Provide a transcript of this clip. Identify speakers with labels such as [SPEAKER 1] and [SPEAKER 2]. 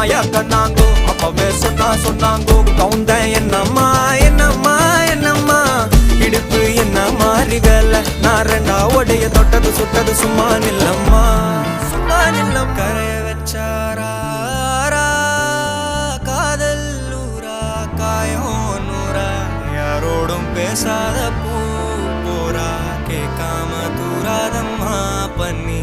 [SPEAKER 1] மாயா கண்ணாங்கோ அப்பவே சொன்னாங்கோ கவுந்தேன் என்னம்மா என்னம்மா என்னம்மா இடுப்பு என்ன மாறி வேலை நான் ரெண்டா உடைய தொட்டது சுட்டது சும்மா நில்லம்மா சும்மா நில்லம் கரைய வச்சாரா காதல் ஊரா காயம் நூறா யாரோடும் பேசாத பூ போரா கேட்காம தூராதம்மா பண்ணி